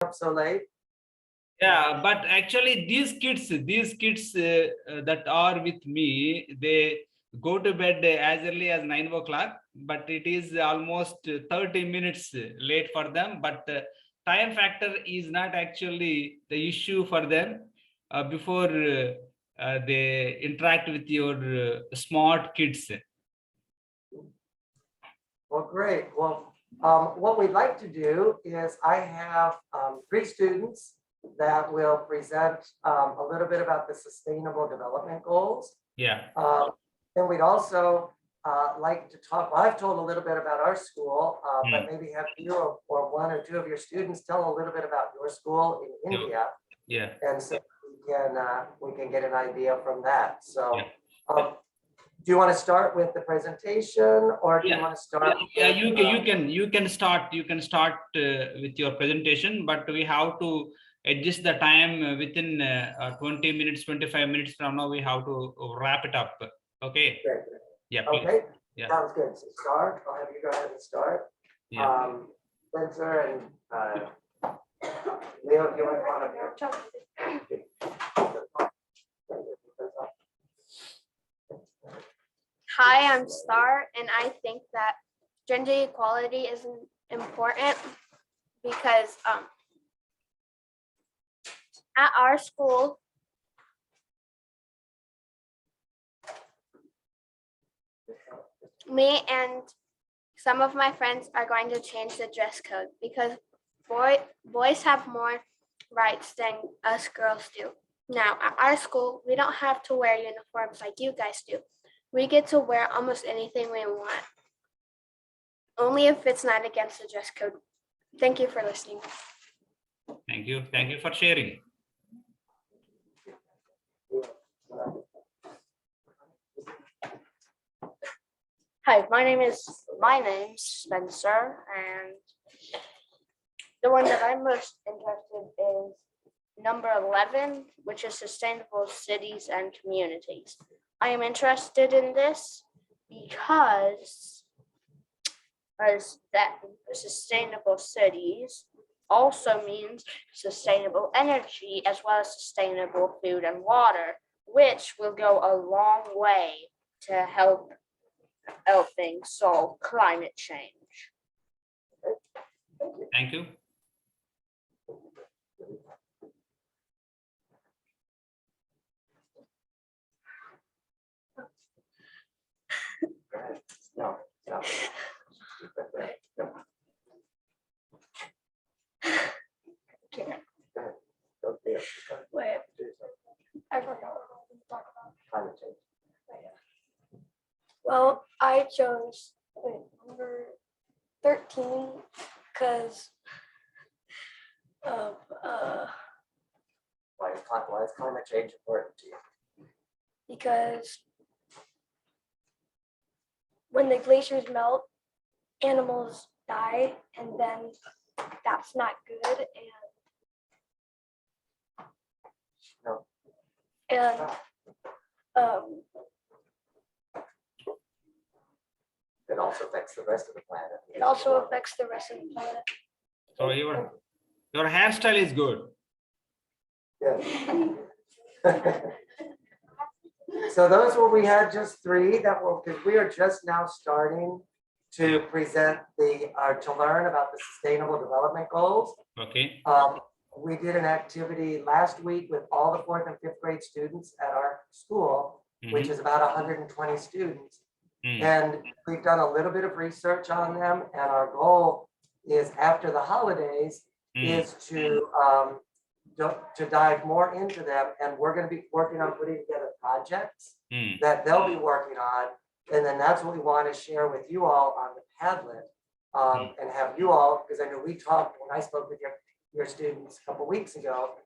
up so late? Yeah, but actually these kids that are with me, they go to bed as early as 9 o'clock, but it is almost 30 minutes late for them. But time factor is not actually the issue for them before they interact with your smart kids. Well, great. Well, what we'd like to do is I have 3 students that will present a little bit about the Sustainable Development Goals. Yeah. And we'd also like to talk, well, I've told a little bit about our school, but maybe have you or 1 or 2 of your students tell a little bit about your school in India. Yeah. And so we can get an idea from that. So Yeah. do you want to start with the presentation, or do you want to start? Yeah, you can start with your presentation, but we have to adjust the time within 20 minutes, 25 minutes from now. We have to wrap it up. Okay. Great. Yeah. Please. Okay. Yeah. Sounds good. So start. I'll have you go ahead and start. Yeah. Spencer and Leo, if you want to come up here. Hi, I'm Star, and I think that gender equality is important because at our school, me and some of my friends are going to change the dress code because boys have more rights than us girls do. Now, at our school, we don't have to wear uniforms like you guys do. We get to wear almost anything we want, only if it's not against the dress code. Thank you for listening. Thank you. Thank you for sharing. Hi, my name's Spencer, and the one that I'm most interested in is number 11, which is sustainable cities and communities. I am interested in this because that sustainable cities also means sustainable energy as well as sustainable food and water, which will go a long way to helping solve climate change. Thank you. No. Wait, I forgot what to talk about. Climate change. Well, I chose number 13 because of Why is climate change important to you? because when the glaciers melt, animals die, and then that's not good. No. And It also affects the rest of the planet. it also affects the rest of the planet. So your hairstyle is good. Yeah. So those were, we had just 3 that were, because we are just now starting to present to learn about the Sustainable Development Goals. Okay. We did an activity last week with all the 4th and 5th grade students at our school, which is about 120 students. And we've done a little bit of research on them, and our goal is after the holidays is to dive more into them, and we're going to be working on putting together projects that they'll be working on, and then that's what we want to share with you all on the Padlet, and have you all, because I know we talked when I spoke with your students a couple weeks ago.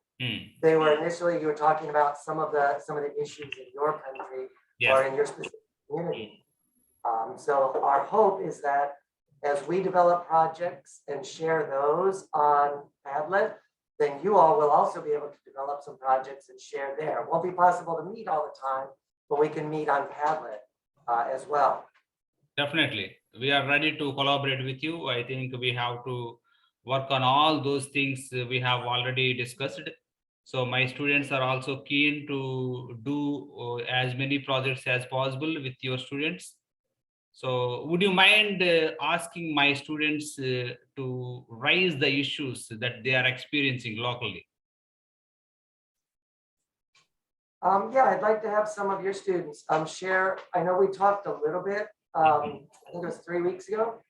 They were initially, you were talking about some of the issues in your country or in your specific community. So our hope is that as we develop projects and share those on Padlet, then you all will also be able to develop some projects and share there. It won't be possible to meet all the time, but we can meet on Padlet as well. Definitely. We are ready to collaborate with you. I think we have to work on all those things we have already discussed. So my students are also keen to do as many projects as possible with your students. So would you mind asking my students to raise the issues that they are experiencing locally? Yeah, I'd like to have some of your students share. I know we talked a little bit, I think it was 3 weeks ago.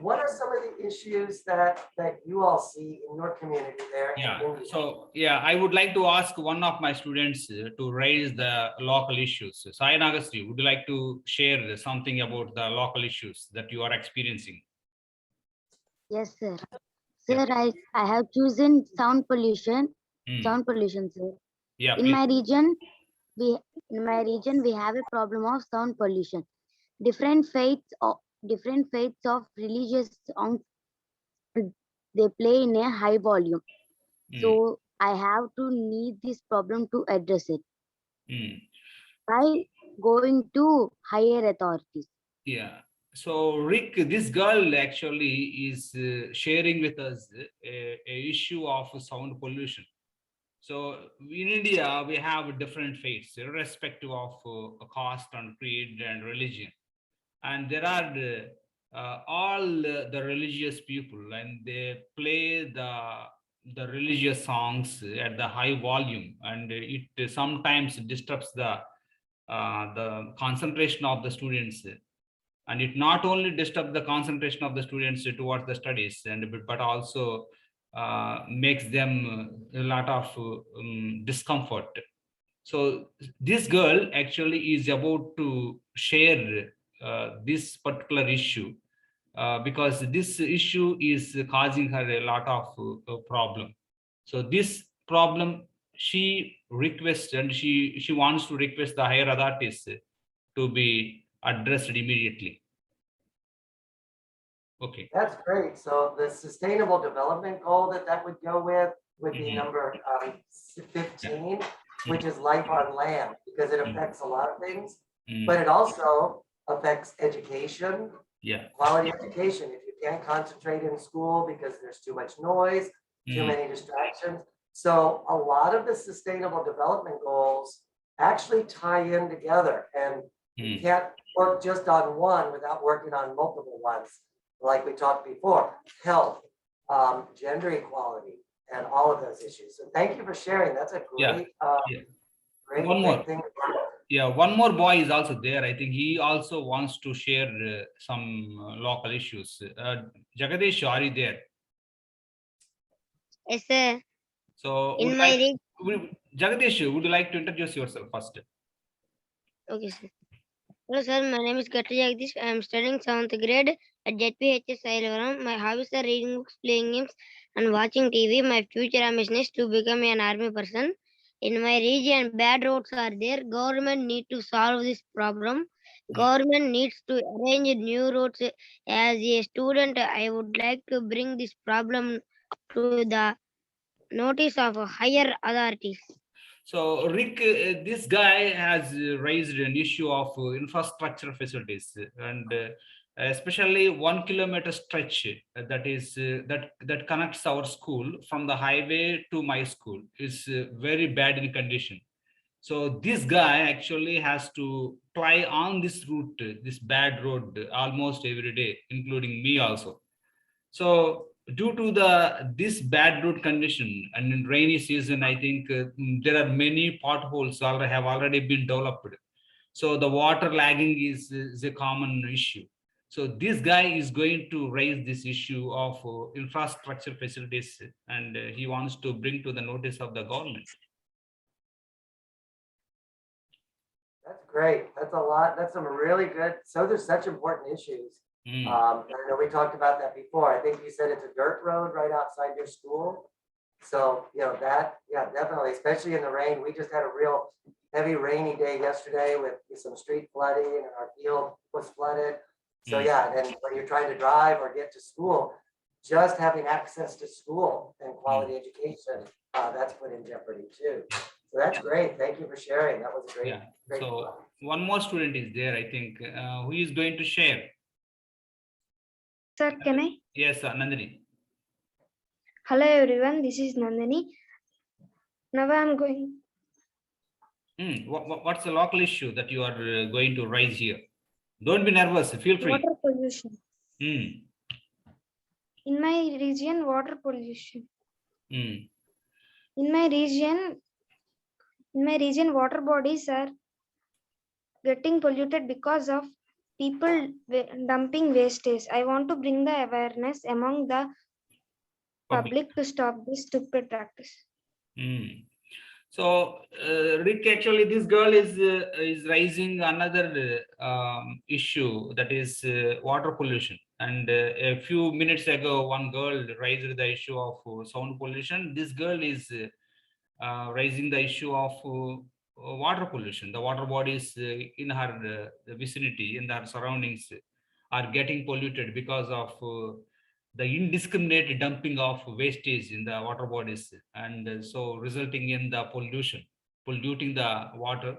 What are some of the issues that you all see in your community there? Yeah. in India? So yeah, I would like to ask one of my students to raise the local issues. Sai Nagastri, would you like to share something about the local issues that you are experiencing? Yes, sir. Yeah. Sir, I have chosen sound pollution. Hmm. Sound pollution, sir. Yeah, In please. my region, we have a problem of sound pollution. Different faiths of religious songs, they play in a high volume. Hmm. So I have to need this problem to address it Hmm. by going to higher authorities. Yeah. So Rick, this girl actually is sharing with us a issue of sound pollution. So in India, we have different faiths, irrespective of caste and creed and religion. And there are all the religious people, and they play the religious songs at the high volume, and it sometimes disturbs the concentration of the students, and it not only disturbs the concentration of the students towards the studies, and but also makes them a lot of discomfort. So this girl actually is about to share this particular issue because this issue is causing her a lot of problem. So this problem, she requests, and she wants to request the higher authorities to be addressed immediately. Okay. That's great. So the sustainable development goal that would go with would be number 15, which is life on land, because it affects a lot of things, but it also affects education, Yeah. quality education. If you can't concentrate in school because there's too much noise, too many distractions. So a lot of the sustainable development goals actually tie in together, and you can't work just on one without working on multiple ones. Like we talked before, health, gender equality, and all of those issues. So thank you for sharing. That's a great, great, One more. great thing. Yeah, one more boy is also there. I think he also wants to share some local issues. Jagadish, are you there? Yes, sir. So, In my Jagadish, would you like to introduce yourself first? Okay, sir. Hello, sir. My name is Gatti Jagdish. I am studying 7th grade at ZPHS Sailaram. My hobbies are reading books, playing games, and watching TV. My future ambition is to become an army person. In my region, bad roads are there. Government need to solve this problem. Government needs to arrange new roads. As a student, I would like to bring this problem to the notice of higher authorities. So, Rick, this guy has raised an issue of infrastructure facilities, and especially 1 kilometer stretch that connects our school from the highway to my school is very bad in condition. So this guy actually has to fly on this route, this bad road, almost every day, including me also. So due to this bad road condition, and in rainy season, I think there are many potholes have already been developed. So the water lagging is a common issue. So this guy is going to raise this issue of infrastructure facilities, and he wants to bring to the notice of the government. That's great. That's a lot. That's some really good. So there's such important issues. I know we talked about that before. I think you said it's a dirt road right outside your school. So, that, yeah, definitely, especially in the rain. We just had a real heavy rainy day yesterday with some street flooding, and our field was flooded. So yeah, and when you're trying to drive or get to school, just having access to school and quality education, that's put in jeopardy too. So that's great. Thank you for sharing. That was great. Yeah. Great. So one more student is there, I think, who is going to share. Sir, can I? Yes, Nandini. Hello everyone, this is Nandini. Now I am going. What's the local issue that you are going to raise here? Don't be nervous. Feel free. Water pollution. Hmm. In my region, water pollution. Hmm. In my region, water bodies are getting polluted because of people dumping wastage. I want to bring the awareness among the public to stop this stupid practice. So, Rick, actually, this girl is raising another issue, that is water pollution. And a few minutes ago, one girl raised the issue of sound pollution. This girl is raising the issue of water pollution. The water bodies in her vicinity, in her surroundings, are getting polluted because of the indiscriminate dumping of wastage in the water bodies, and so resulting in the polluting the water.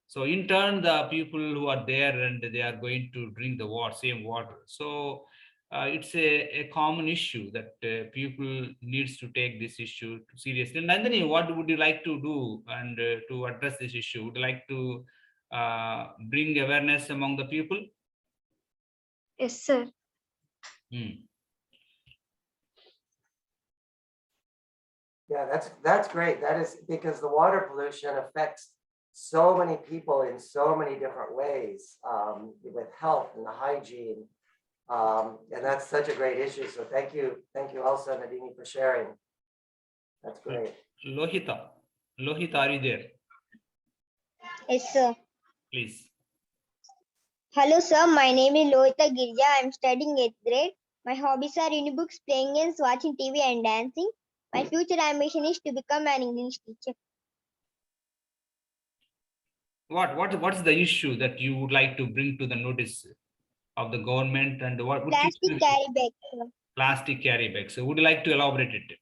So in turn, the people who are there, and they are going to drink the same water. So it's a common issue that people needs to take this issue seriously. Nandini, what would you like to do and to address this issue? Would you like to bring awareness among the people? Yes, sir. Yeah, that's great. That is because the water pollution affects so many people in so many different ways, with health and the hygiene. And that's such a great issue. So thank you also, Nadini, for sharing. That's great. Lohita, are you there? Yes, sir. Please. Hello, sir. My name is Lohita Girja. I am studying 8th grade. My hobbies are reading books, playing games, watching TV, and dancing. My future ambition is to become an English teacher. What's the issue that you would like to bring to the notice of the government, and what would Plastic carry bags, sir. Plastic carry bags? So would you like to elaborate it?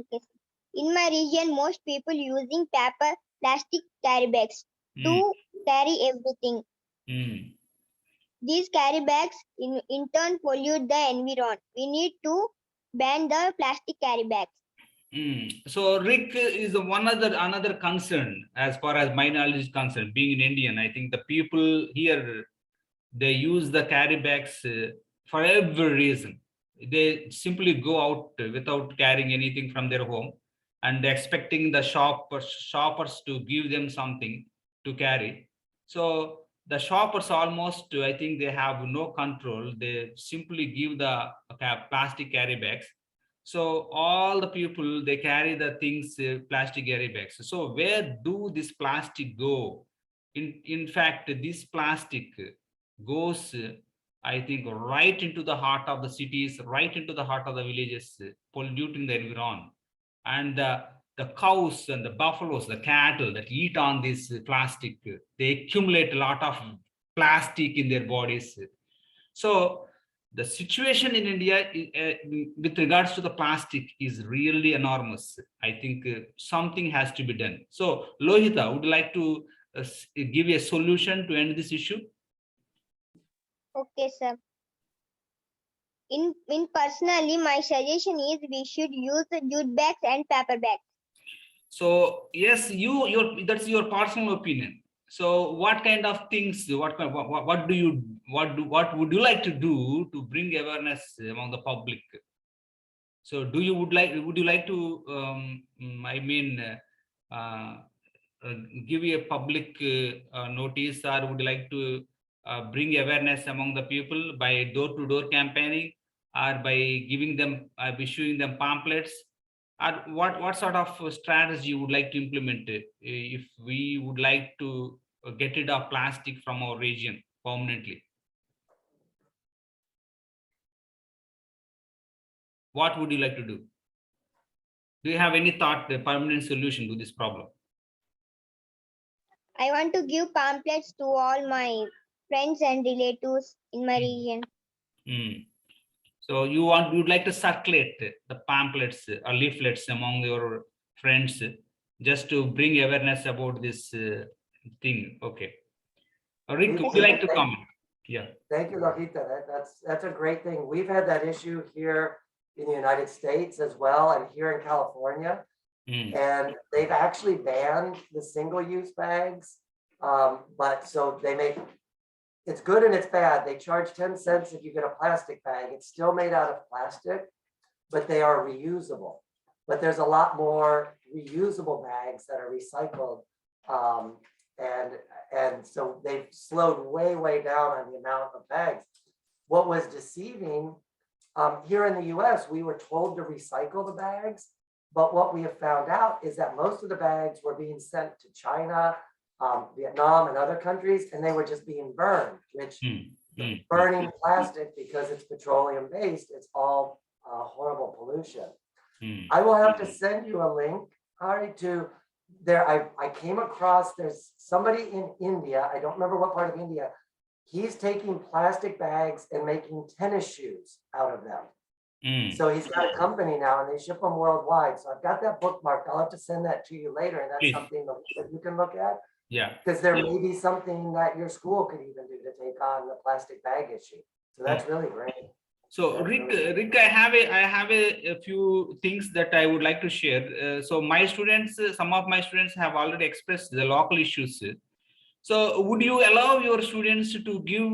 Okay, sir. In my region, most people using plastic carry bags to carry everything. These carry bags in turn pollute the environment. We need to ban the plastic carry bags. So Rick is another concern, as far as my knowledge is concerned. Being an Indian, I think the people here, they use the carry bags for every reason. They simply go out without carrying anything from their home, and expecting the shoppers to give them something to carry. So the shoppers almost, I think, they have no control. They simply give the plastic carry bags. So all the people, they carry the things, plastic carry bags. So where do this plastic go? In fact, this plastic goes, I think, right into the heart of the cities, right into the heart of the villages, polluting the environment. And the cows and the buffaloes, the cattle that eat on this plastic, they accumulate a lot of plastic in their bodies. So the situation in India with regards to the plastic is really enormous. I think something has to be done. So Lohita, would you like to give a solution to end this issue? Okay, sir. In personally, my suggestion is we should use the jute bags and paper bags. So yes, that's your personal opinion. So what kind of things, what would you like to do to bring awareness among the public? So would you like to give a public notice, or would you like to bring awareness among the people by door-to-door campaigning, or by giving them, issuing them pamphlets? Or what sort of strategy you would like to implement if we would like to get rid of plastic from our region permanently? What would you like to do? Do you have any thought, a permanent solution to this problem? I want to give pamphlets to all my friends and relatives in my region. So you would like to circulate the pamphlets or leaflets among your friends, just to bring awareness about this thing. Okay. Rick, would you like to comment? Yeah. Thank you, Lohita. That's a great thing. We've had that issue here in the United States as well, and here in California. And they've actually banned the single-use bags. But so they make, it's good and it's bad. They charge 10 cents if you get a plastic bag. It's still made out of plastic, but they are reusable. But there's a lot more reusable bags that are recycled. And so they've slowed way down on the amount of bags. What was deceiving, here in the US, we were told to recycle the bags, but what we have found out is that most of the bags were being sent to China, Vietnam, and other countries, and they were just being burned, which burning plastic, because it's petroleum based, it's all horrible pollution. I will have to send you a link, Ari, to there. I came across, there's somebody in India, I don't remember what part of India, he's taking plastic bags and making tennis shoes out of them. So he's got a company now and they ship them worldwide. So I've got that bookmarked. I'll have to send that to you later. And that's something that you can look at. Yeah. Because there may be something that your school could even do to take on the plastic bag issue. So that's really great. So Rick, I have a few things that I would like to share. So my students, some of my students have already expressed the local issues. So would you allow your students to give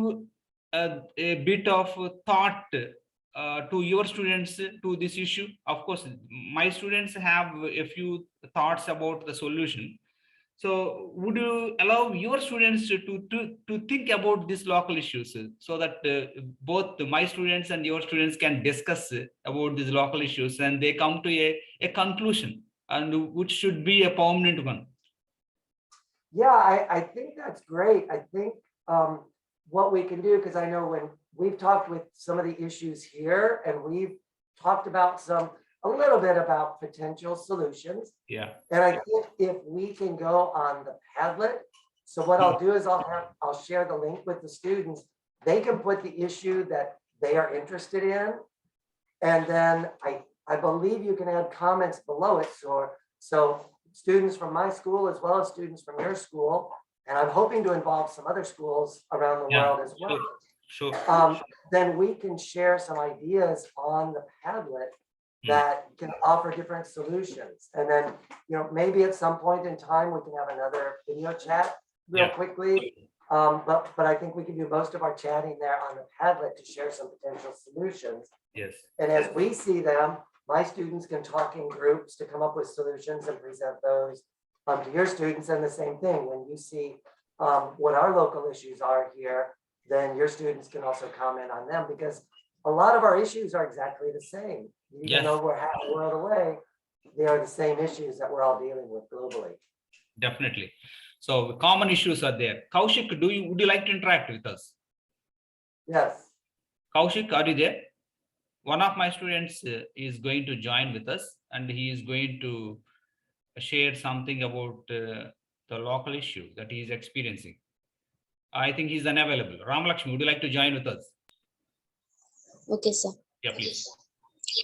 a bit of thought to your students to this issue? Of course, my students have a few thoughts about the solution. So would you allow your students to think about these local issues so that both my students and your students can discuss about these local issues and they come to a conclusion, and which should be a permanent one? Yeah, I think that's great. I think what we can do, because I know when we've talked with some of the issues here and we've talked about a little bit about potential solutions. Yeah. And I think if we can go on the Padlet, so what I'll do is I'll share the link with the students. They can put the issue that they are interested in. And then I believe you can add comments below it. So students from my school as well as students from your school, and I'm hoping to involve some other schools around the world as well. Sure. Then we can share some ideas on the Padlet that can offer different solutions. And then, maybe at some point in time, we can have another video chat real quickly. But I think we can do most of our chatting there on the Padlet to share some potential solutions. Yes. And as we see them, my students can talk in groups to come up with solutions and present those to your students. And the same thing, when you see what our local issues are here, then your students can also comment on them, because a lot of our issues are exactly the same. Even though we're half the world away, they are the same issues that we're all dealing with globally. Definitely. So common issues are there. Kaushik, would you like to interact with us? Yes. Kaushik, are you there? One of my students is going to join with us, and he is going to share something about the local issue that he is experiencing. I think he's unavailable. Ramalakshmi, would you like to join with us? Okay, sir. Yeah, please.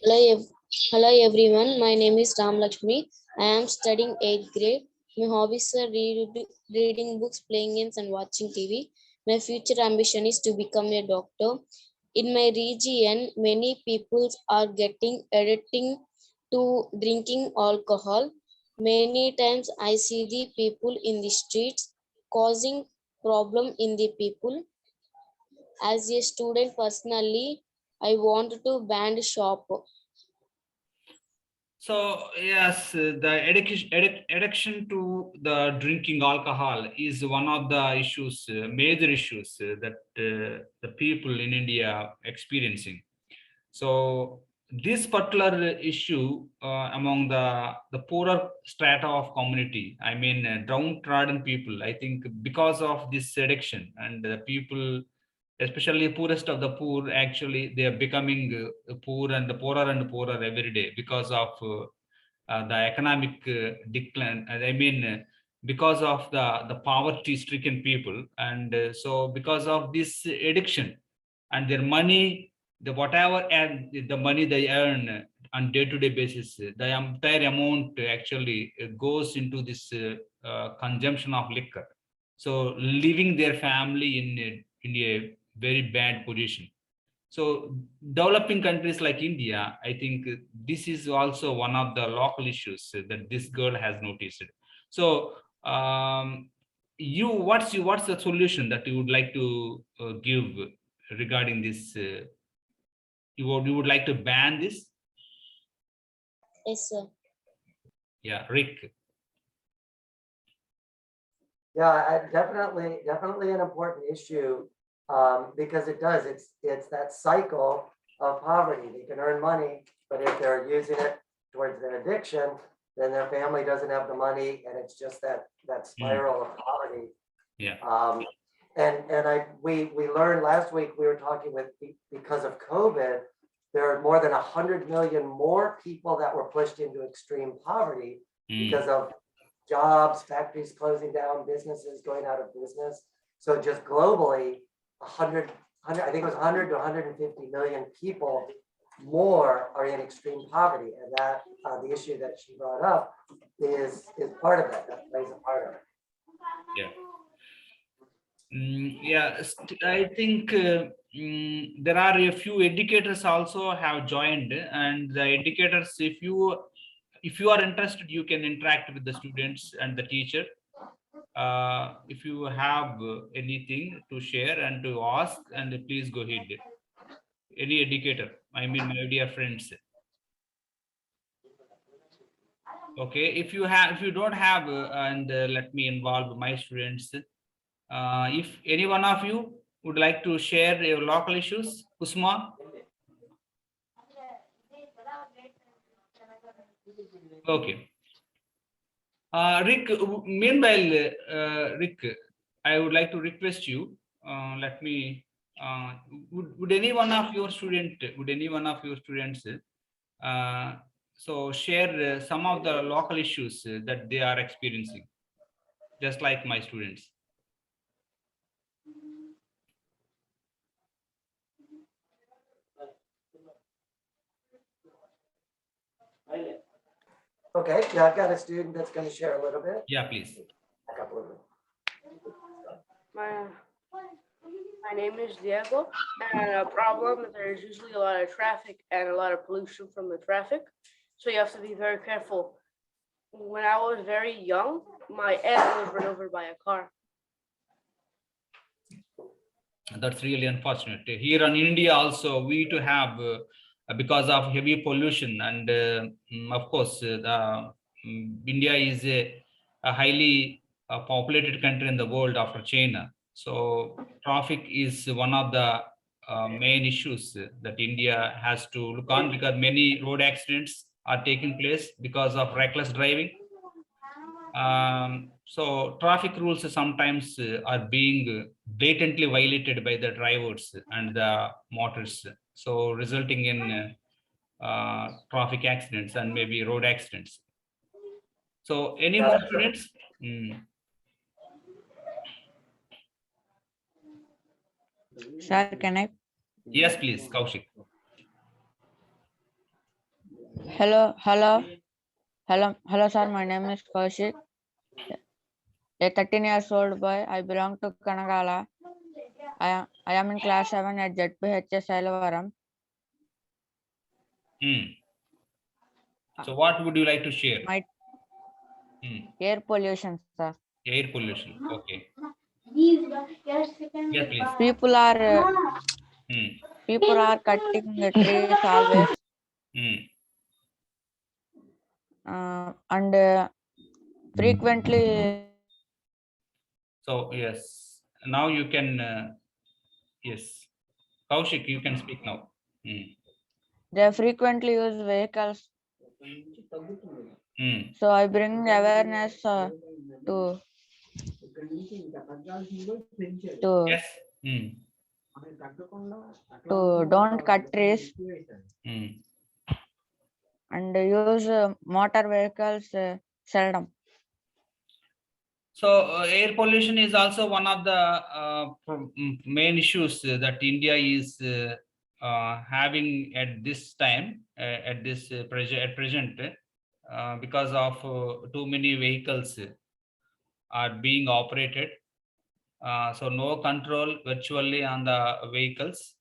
Hello everyone. My name is Ram Lakshmi. I am studying 8th grade. My hobbies are reading books, playing games, and watching TV. My future ambition is to become a doctor. In my region, many people are getting addicted to drinking alcohol. Many times I see the people in the streets causing problem in the people. As a student personally, I want to ban shop. So yes, the addiction to the drinking alcohol is one of the issues, major issues that the people in India are experiencing. So this particular issue among the poorer strata of community, I mean downtrodden people, I think because of this addiction, and the people, especially poorest of the poor, actually they are becoming poor and poorer and poorer every day because of the economic decline. I mean because of the poverty stricken people, and so because of this addiction and their money, whatever and the money they earn on day-to-day basis, the entire amount actually goes into this consumption of liquor, so leaving their family in a very bad position. So developing countries like India, I think this is also one of the local issues that this girl has noticed. So what's the solution that you would like to give regarding this? You would like to ban this? Yes, sir. Yeah, Rick. Yeah, definitely an important issue, because it's that cycle of poverty. They can earn money, but if they're using it towards their addiction, then their family doesn't have the money, and it's just that spiral of poverty. Yeah. We learned last week, we were talking because of COVID, there are more than 100 million more people that were pushed into extreme poverty because of jobs, factories closing down, businesses going out of business. So just globally, 100, I think it was 100 to 150 million people more are in extreme poverty. And that the issue that she brought up is part of that. That plays a part of it. Yeah. Yeah, I think there are a few educators also have joined, and the educators, if you are interested, you can interact with the students and the teacher. If you have anything to share and to ask, and please go ahead. Any educator, I mean, my dear friends. Okay, if you don't have, and let me involve my students. If any one of you would like to share your local issues, Usma. Okay. Rick, meanwhile, Rick, I would like to request you, let me, would any one of your students, so share some of the local issues that they are experiencing, just like my students. Okay, yeah, I've got a student that's going to share a little bit. Yeah, please. A couple of them. My name is Diego, and a problem is there's usually a lot of traffic and a lot of pollution from the traffic. So you have to be very careful. When I was very young, my aunt was run over by a car. That's really unfortunate. Here in India also, we to have, because of heavy pollution, and of course, India is a highly populated country in the world after China. So traffic is one of the main issues that India has to look on, because many road accidents are taking place because of reckless driving. So traffic rules sometimes are being blatantly violated by the drivers and the motorists, so resulting in traffic accidents and maybe road accidents. So any more students? Sir, can I? Yes, please, Kaushik. Hello, sir. My name is Kaushik. A 13 years old boy. I belong to Kanagala. I am in class 7 at ZPHS Salavaram. So what would you like to share? Air pollution, sir. Air pollution. Okay. Yes, please. People are cutting the trees always. And frequently. So yes, now you can. Yes, Kaushik, you can speak now. They frequently use vehicles. So I bring awareness to yes. To don't cut trees and use motor vehicles seldom. So air pollution is also one of the main issues that India is having at this time, at present, because of too many vehicles are being operated. So no control virtually on the vehicles.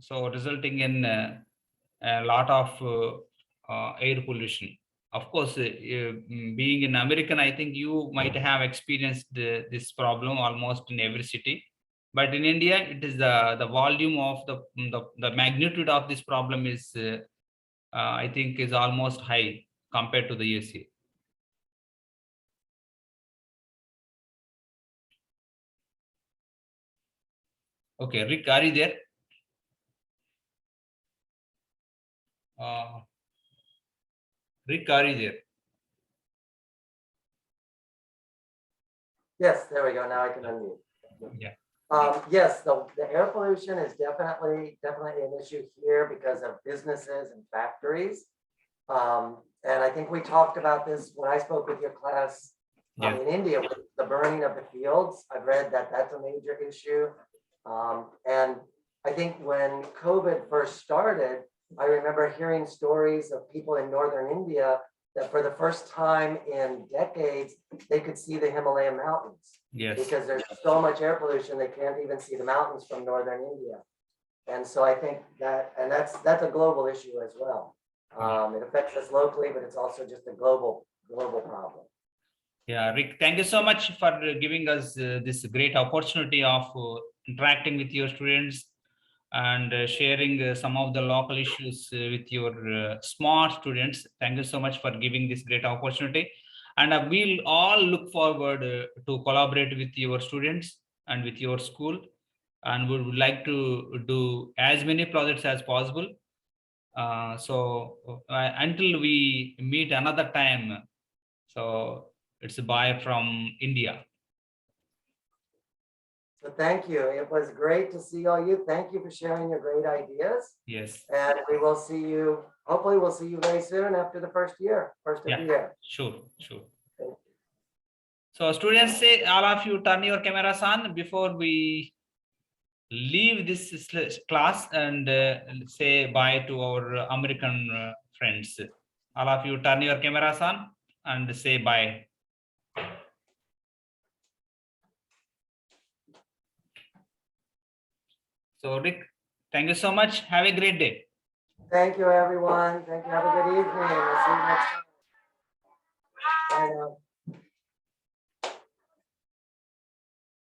so resulting in a lot of air pollution. Of course, being an American, I think you might have experienced this problem almost in every city. But in India, it is the volume of the magnitude of this problem is, I think, is almost high compared to the USA. Okay, Rick, are you there? Rick, are you there? Yes, there we go. Now I can unmute. Yeah. Yes, the air pollution is definitely an issue here because of businesses and factories. And I think we talked about this when I spoke with your class in India with the burning of the fields. I've read that that's a major issue. And I think when COVID first started, I remember hearing stories of people in northern India that for the first time in decades, they could see the Himalayan mountains. Yes. Because there's so much air pollution, they can't even see the mountains from northern India. And so I think that, and that's a global issue as well. It affects us locally, but it's also just a global problem. Yeah, Rick, thank you so much for giving us this great opportunity of interacting with your students and sharing some of the local issues with your smart students. Thank you so much for giving this great opportunity. And we'll all look forward to collaborate with your students and with your school. And we would like to do as many projects as possible. So until we meet another time, so it's a bye from India. So thank you. It was great to see all you. Thank you for sharing your great ideas. Yes. And we will see you, hopefully we'll see you very soon after the first of the year. Sure. So students, say all of you turn your cameras on before we leave this class and say bye to our American friends. All of you turn your cameras on and say bye. So Rick, thank you so much. Have a great day. Thank you, everyone. Thank you. Have a good evening. We'll see you next time. Bye now.